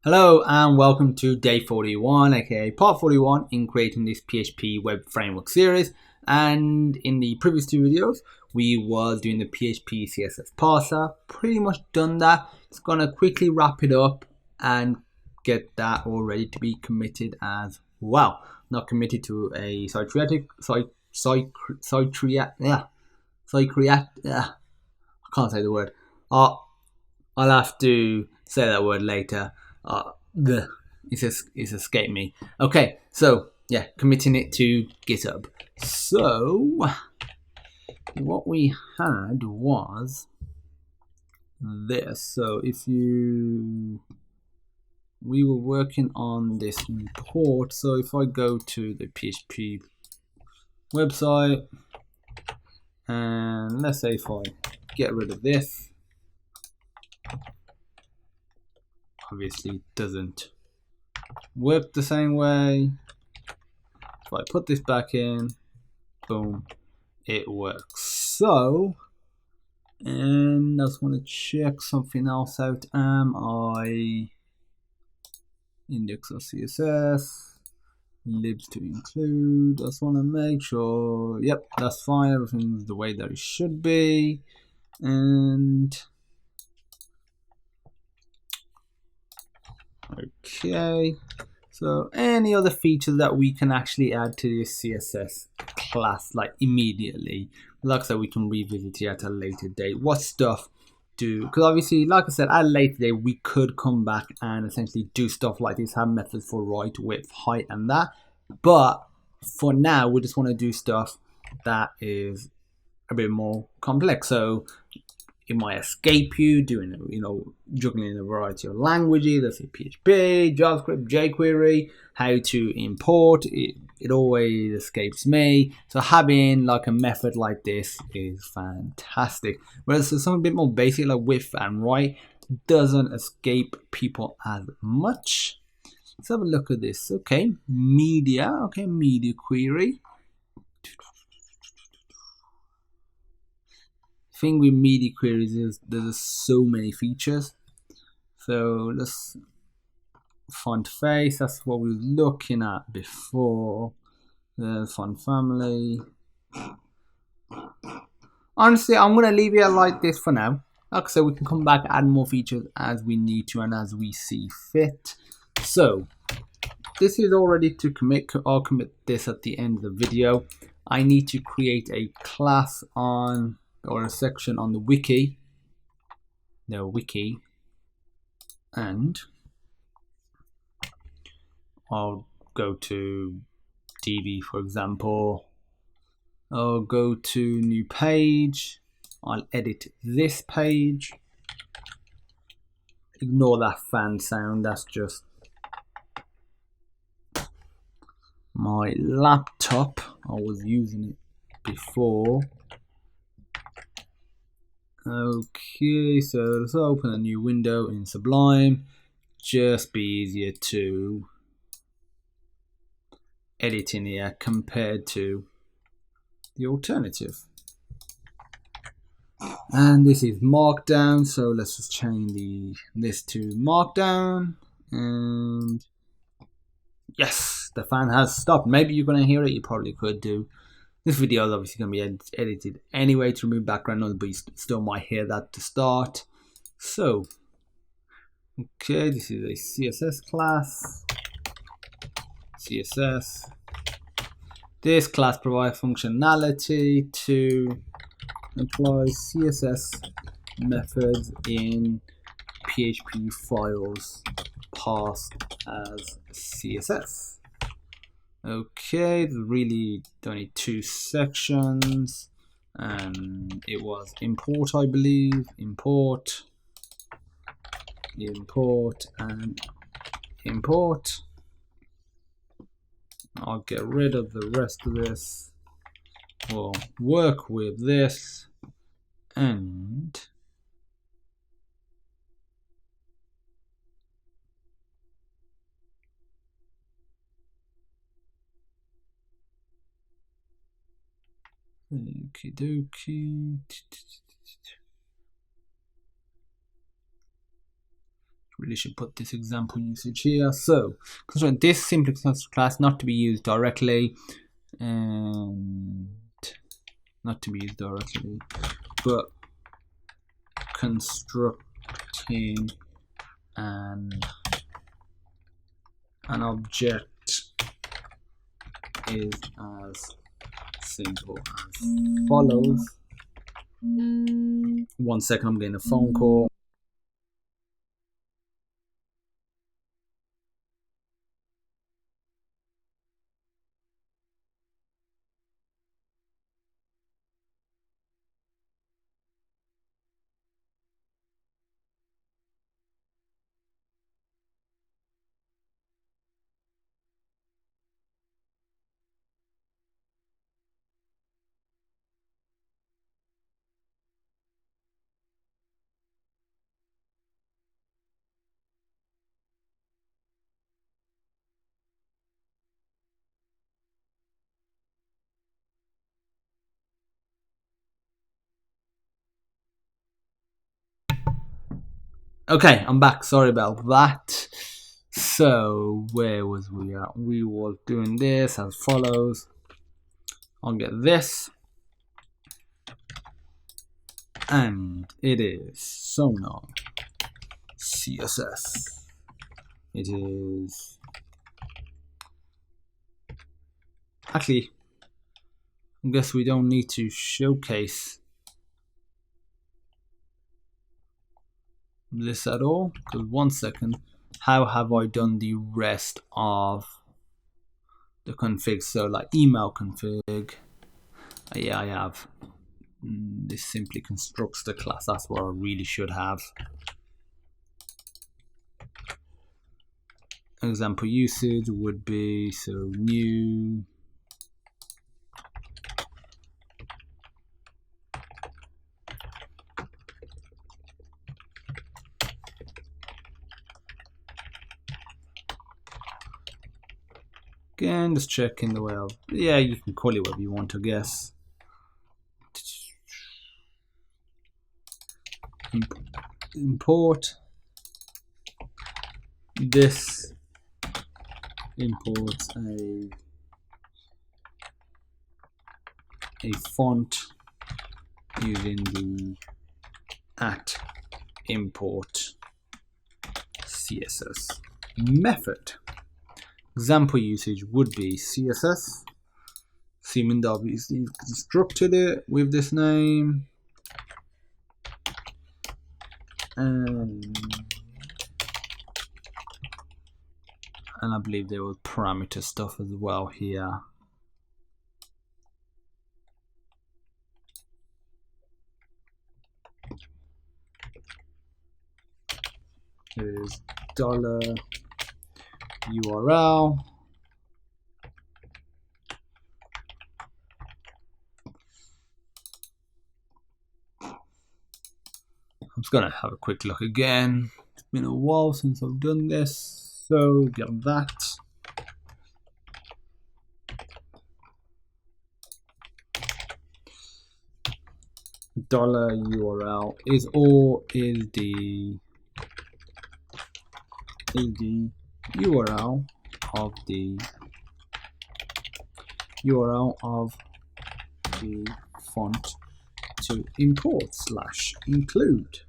Hello and welcome to day 41, aka part 41 in creating this PHP web framework series. And in the previous two videos, we was doing the PHP CSS Parser. Pretty much done that. Just gonna quickly wrap it up and get that all ready to be committed as well. Not committed to a I can't say the word. I'll have to say that word later. It's escaped me. Okay, so yeah, committing it to GitHub. So what we had was this. So we were working on this import. So if I go to the PHP website, and let's say if I get rid of this, obviously it doesn't work the same way. If I put this back in, boom, it works. So, and I just want to check something else out. Am I index of CSS, libs to include? I just want to make sure, yep, that's fine. Everything's the way that it should be. And okay, so any other features that we can actually add to this CSS class like immediately, like I said, we can revisit it at a later date. What stuff do, because obviously like I said, at a later date we could come back and essentially do stuff like this, have methods for right, width, height and that, but for now we just want to do stuff that is a bit more complex. So it might escape you doing, juggling a variety of languages. Let's say PHP, JavaScript, jQuery, how to import. It always escapes me. So having like a method like this is fantastic. Whereas something a bit more basic like width and right doesn't escape people as much. Let's have a look at this. Okay, media. Okay, media query. Thing with media queries is there's so many features. So let's font face, that's what we were looking at before. The font family. Honestly, I'm gonna leave it like this for now. Like I said, we can come back, add more features as we need to and as we see fit. So this is all ready to commit. I'll commit this at the end of the video. I need to create a class on, or a section on the wiki, and I'll go to DB, for example. I'll go to new page. I'll edit this page. Ignore that fan sound, that's just my laptop. I was using it before. Okay, so let's open a new window in Sublime. Just be easier to edit in here compared to the alternative. And this is Markdown, so let's just change this to Markdown. And yes, the fan has stopped. Maybe you're going to hear it, you probably could do. This video is obviously going to be edited anyway to remove background noise, but you still might hear that to start. So, okay, this is a CSS class. CSS. This class provides functionality to apply CSS methods in PHP files parsed as CSS. Okay, there's really only two sections, and it was import, I believe, import, and import. I'll get rid of the rest of this. We'll work with this, and okie dokie. really should put this example usage here. So construct this simply construct class not to be used directly, and not to be used directly, but constructing an object is as simple as follows. 1 second, I'm getting a phone call. Okay, I'm back. Sorry about that. So where was we at? We were doing this as follows. I'll get this, and it is Sonar CSS. It is actually, I guess we don't need to showcase this at all, because 1 second, how have I done the rest of the config? So like email config, yeah, I have. This simply constructs the class. That's what I really should have. Example usage would be, so new again, just checking the way of, yeah, you can call it whatever you want, I guess. Import this, imports a font using the @import CSS method. Example usage would be CSS, assuming that obviously constructed it with this name, and I believe there was parameter stuff as well here. There's $URL. I'm just gonna have a quick look again. It's been a while since I've done this, so get that. $URL is the URL of the font to import / include.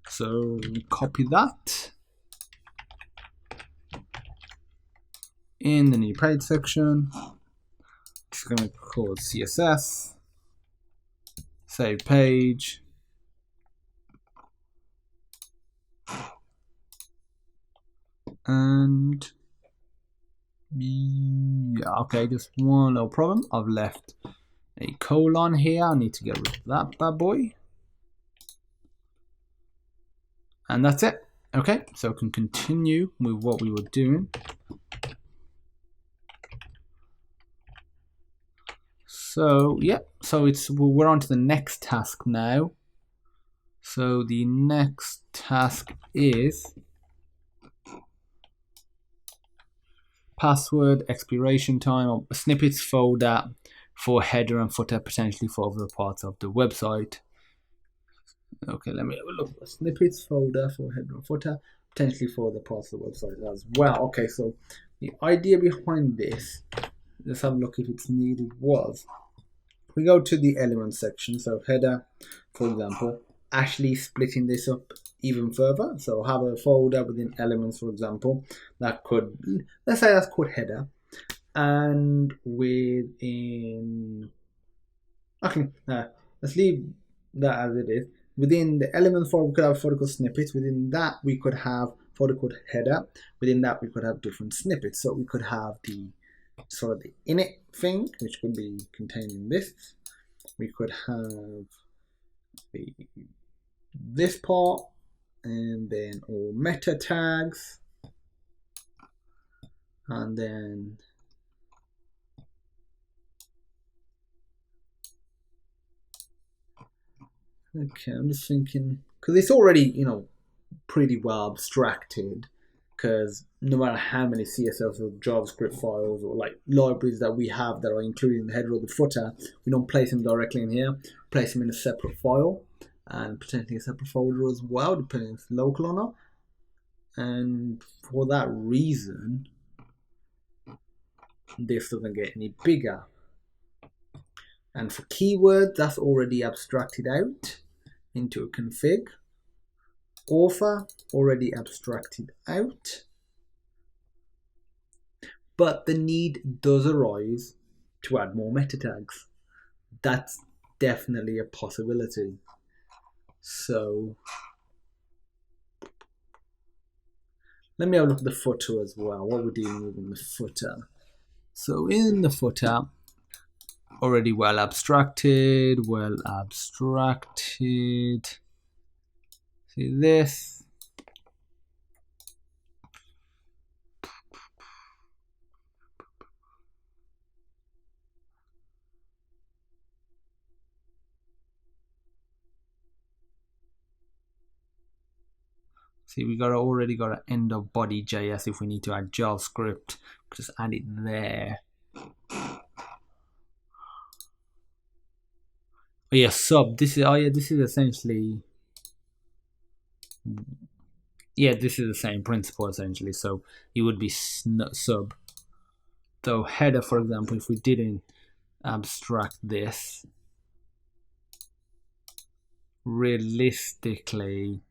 So copy that in the new page section. It's going to call CSS, save page, and yeah, okay, just one little problem. I've left a colon here. I need to get rid of that bad boy. And that's it. Okay, so we can continue with what we were doing. So yeah, so we're on to the next task now. So the next task is password, expiration time, snippets folder for header and footer, potentially for other parts of the website. Okay, let me have a look. Snippets folder for header and footer, potentially for the parser website as well. Okay, so the idea behind this, let's have a look if it's needed, was we go to the element section, so header, for example, actually splitting this up even further. So have a folder within elements, for example, that could, let's say that's called header, and within, okay, let's leave that as it is. Within the elements folder, we could have folder called snippets. Within that, we could have folder called header. Within that, we could have different snippets. So we could have the sort of the init thing, which could be containing this. We could have this part, and then all meta tags, and then okay, I'm just thinking, because it's already, you know, pretty well abstracted, because no matter how many CSS or JavaScript files or like libraries that we have that are included in the header or the footer, we don't place them directly in here, place them in a separate file and potentially a separate folder as well, depending if it's local or not. And for that reason, this doesn't get any bigger. And for keywords, that's already abstracted out into a config. Author, already abstracted out. But the need does arise to add more meta tags. That's definitely a possibility. So let me have a look at the footer as well. What we're dealing with in the footer. So in the footer, already well abstracted. See this. See, we already got an end of body JS. If we need to add JavaScript, just add it there. Oh yeah, sub. This is this is essentially, yeah, this is the same principle essentially. So it would be sub. So header, for example, if we didn't abstract this, realistically,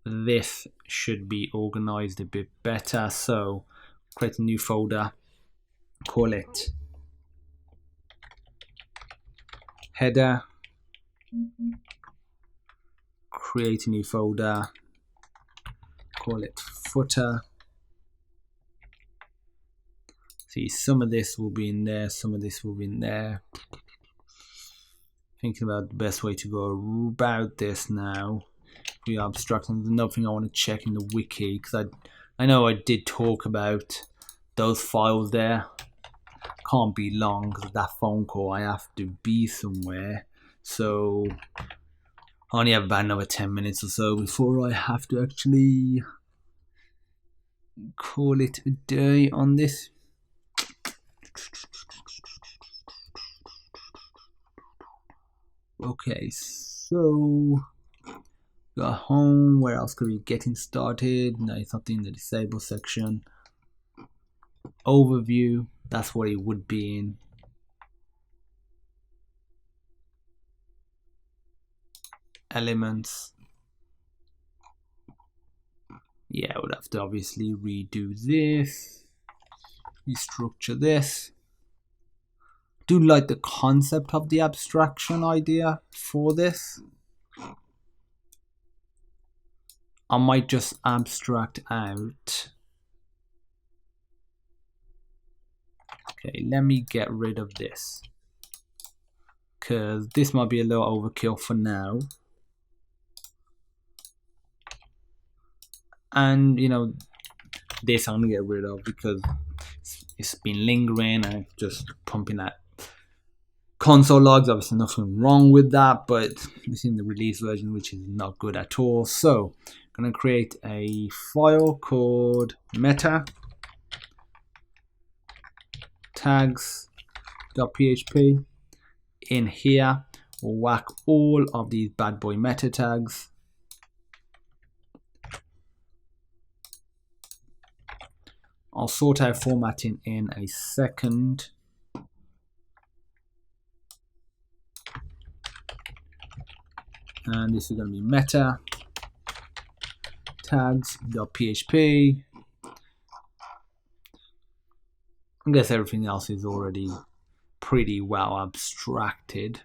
this should be organized a bit better. So create a new folder, call it header, create a new folder, call it footer. See, some of this will be in there, some of this will be in there. Thinking about the best way to go about this now. We are abstracting. There's another thing I want to check in the wiki, because I know I did talk about those files there. Can't be long because of that phone call. I have to be somewhere, so I only have about another 10 minutes or so before I have to actually call it a day on this. Okay, so got home. Where else could we getting started? No, it's not in the disable section. Overview, that's what it would be in. Elements. Yeah, I would have to obviously redo this, restructure this. Do like the concept of the abstraction idea for this. I might just abstract out. Okay, let me get rid of this, because this might be a little overkill for now. And you know, this I'm gonna get rid of because it's been lingering and just pumping that console logs. Obviously nothing wrong with that, but it's in the release version, which is not good at all. So I'm gonna create a file called meta tags.php. In here, we'll whack all of these bad boy meta tags. I'll sort out formatting in a second. And this is going to be meta tags.php. I guess everything else is already pretty well abstracted.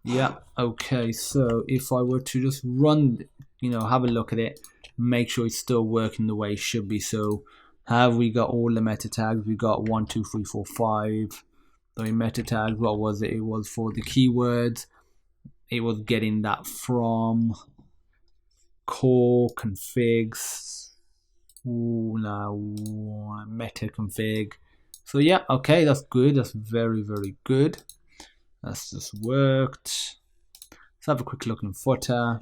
Yeah, okay, so if I were to just run, have a look at it, make sure it's still working the way it should be. So have we got all the meta tags? We got 1, 2, 3, 4, 5. The meta tags, what was it? It was for the keywords. It was getting that from core configs. Meta config. So yeah, okay, that's good. That's very, very good. That's just worked. Let's have a quick look in footer.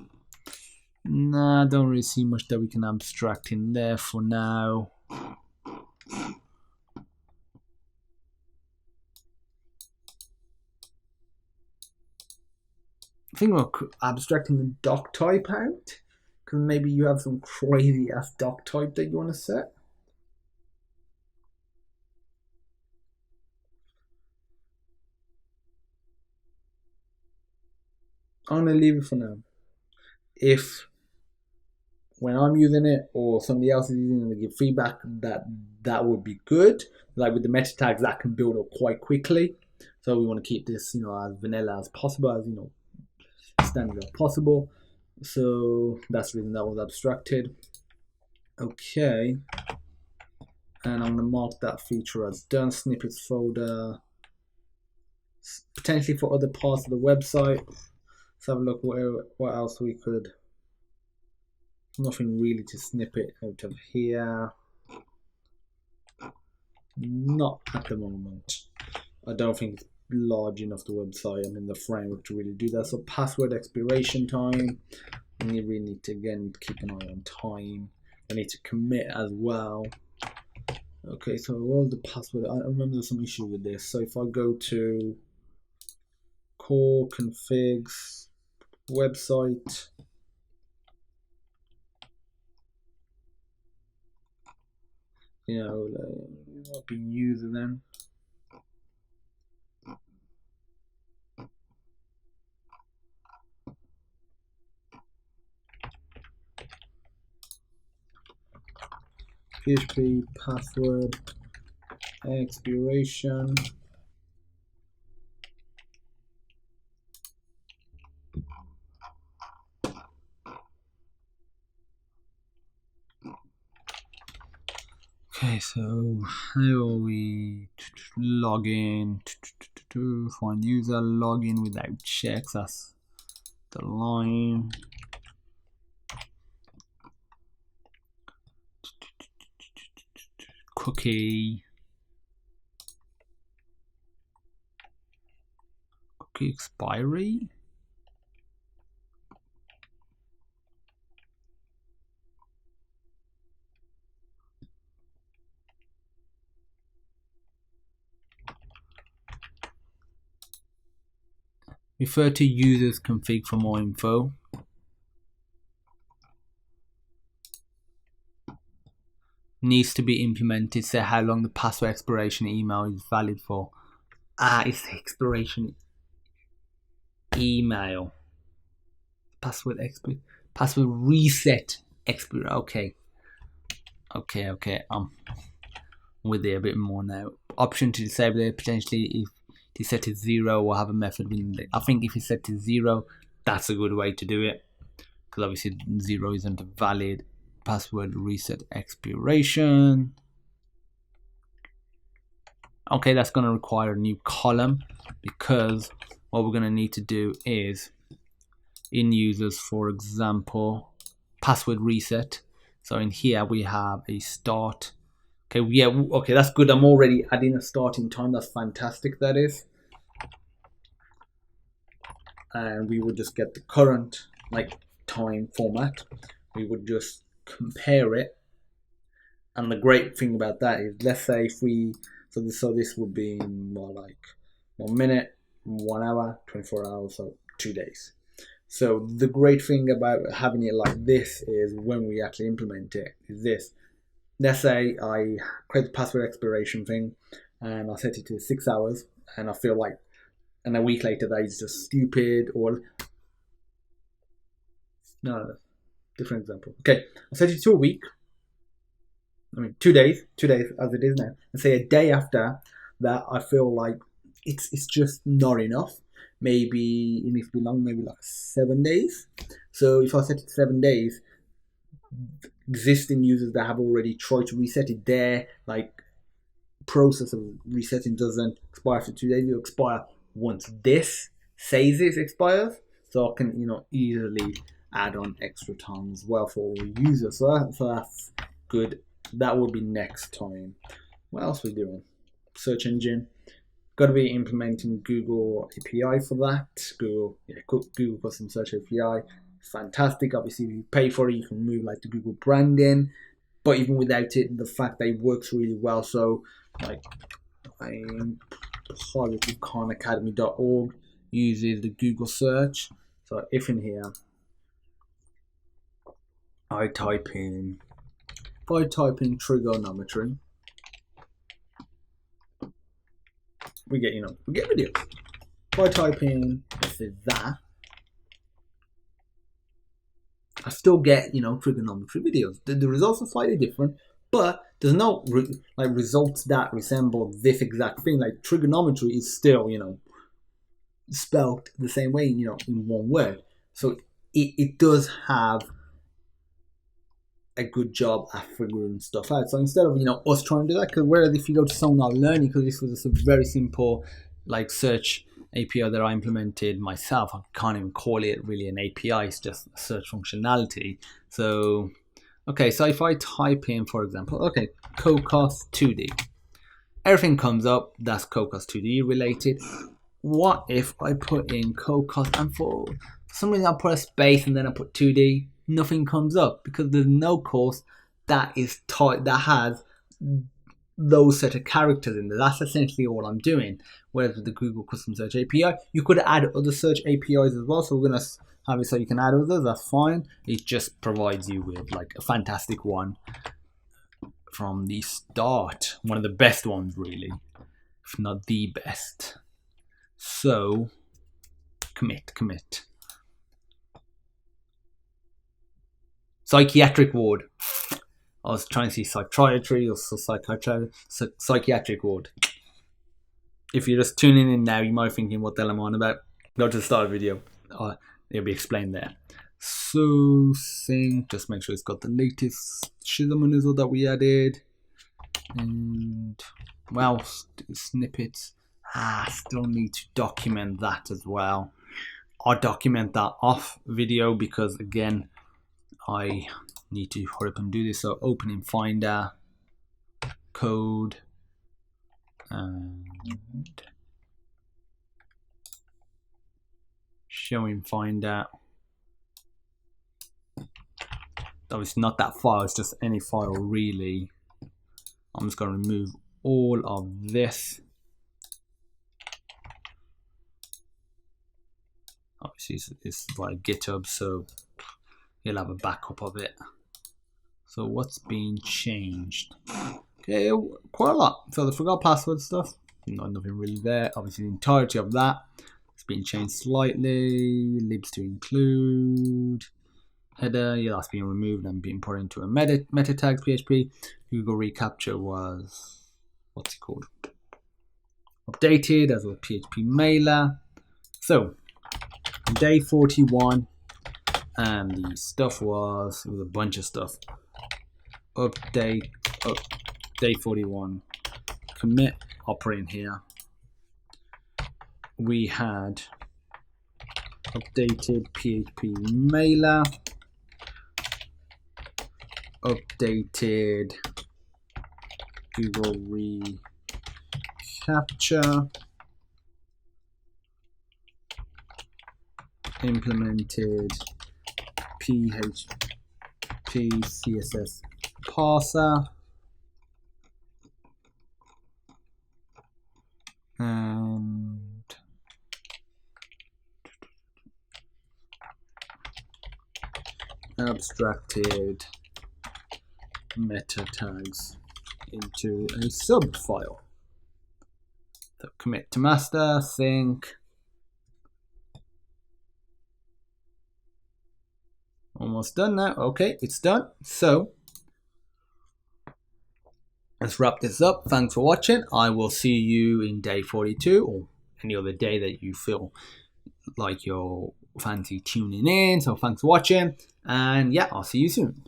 Nah, I don't really see much that we can abstract in there for now. I think we're abstracting the doc type out, because maybe you have some crazy ass doc type that you want to set. I'm going to leave it for now. If when I'm using it or somebody else is using it to give feedback, that would be good. Like with the meta tags, that can build up quite quickly. So we want to keep this, as vanilla as possible, as standard as possible. So that's the reason that was abstracted. Okay. And I'm going to mark that feature as done. Snippets folder. Potentially for other parts of the website. Let's have a look what else we could. Nothing really to snip it out of here. Not at the moment. I don't think it's large enough, the website, the framework to really do that. So password expiration time. And you really need to, again, keep an eye on time. I need to commit as well. Okay, so all the password, I remember there's some issue with this. So if I go to core configs, website, what be user then. PHP password expiration. Okay, so how are we? Log in, find user, log in without checks, that's the line. Cookie expiry. Refer to users config for more info. Needs to be implemented. Say how long the password expiration email is valid for. It's the expiration email. Password reset expire. Okay. I'm with it a bit more now. Option to disable it potentially if it's set to 0 or have a method within it. I think if it's set to 0, that's a good way to do it, because obviously 0 isn't a valid password reset expiration. Okay, that's going to require a new column, because what we're going to need to do is in users, for example, password reset. So in here we have a start. Okay, yeah, okay, that's good. I'm already adding a starting time. That's fantastic, that is. And we would just get the current time format. We would just compare it. And the great thing about that is, let's say if we, so this would be more like 1 minute, 1 hour, 24 hours, so 2 days. So the great thing about having it like this is when we actually implement it is this. let's say I create the password expiration thing and I set it to 6 hours, and I feel like, and a week later that is just stupid, or no, different example. Okay, I set it to a week. I mean, 2 days as it is now, and say a day after that, I feel like it's just not enough. Maybe it needs to be long, maybe like 7 days. So if I set it 7 days, existing users that have already tried to reset it, their like process of resetting doesn't expire after 2 days. It'll expire once this says it expires. So I can easily add on extra time as well for all users. So that's good. That will be next time. What else are we doing? Search engine. Got to be implementing Google API for that. Google Custom Search API. Fantastic. Obviously, if you pay for it, you can remove like the Google branding. But even without it, the fact that it works really well. So, like, I'm positive khanacademy.org uses the Google search. So if in here I type in trigonometry, we get videos. If I type in that, I still get trigonometry videos. The results are slightly different, but there's no results that resemble this exact thing. Like trigonometry is still spelled the same way in one word. So it does have a good job at figuring stuff out. So instead of us trying to do that, because whereas if you go to Sonar Learning, because this was just a very simple like search API that I implemented myself, I can't even call it really an API, it's just a search functionality. So okay, so if I type in, for example, okay, CoCos 2D, everything comes up that's CoCos 2D related. What if I put in CoCos and for some reason I put a space and then I put 2D? Nothing comes up because there's no course that is taught that has those set of characters in there. That's essentially all I'm doing. Whereas with the Google Custom Search API, you could add other search APIs as well. So we're gonna have it so you can add others. That's fine. It just provides you with like a fantastic one from the start. One of the best ones, really, if not the best. So commit. Psychiatric ward. I was trying to see psychiatry or psychiatric ward. If you're just tuning in now, you might be thinking, what the hell am I on about? Go to the start of the video. It'll be explained there. So sync, just make sure it's got the latest Shizam and Nizzle that we added. And well, snippets. Still need to document that as well. I'll document that off video because again, I need to hurry up and do this. So open in Finder, code, and show in Finder. Obviously not that file, it's just any file really. I'm just going to remove all of this. Obviously it's like GitHub, so you'll have a backup of it. So what's been changed? Okay, quite a lot. So the forgot password stuff, nothing really there. Obviously the entirety of that has been changed slightly. Libs to include. Header, yeah, that's being removed and being put into a meta tags PHP. Google reCAPTCHA was, what's it called? Updated as a PHP mailer. So day 41, and the stuff was a bunch of stuff. Update, day 41, commit, operating here. We had updated PHP mailer, updated Google reCAPTCHA, implemented PHP CSS Parser, and abstracted meta tags into a sub file. So commit to master, sync. Almost done now. Okay, it's done. So let's wrap this up. Thanks for watching. I will see you in day 42 or any other day that you feel like you're fancy tuning in. So thanks for watching, and yeah, I'll see you soon.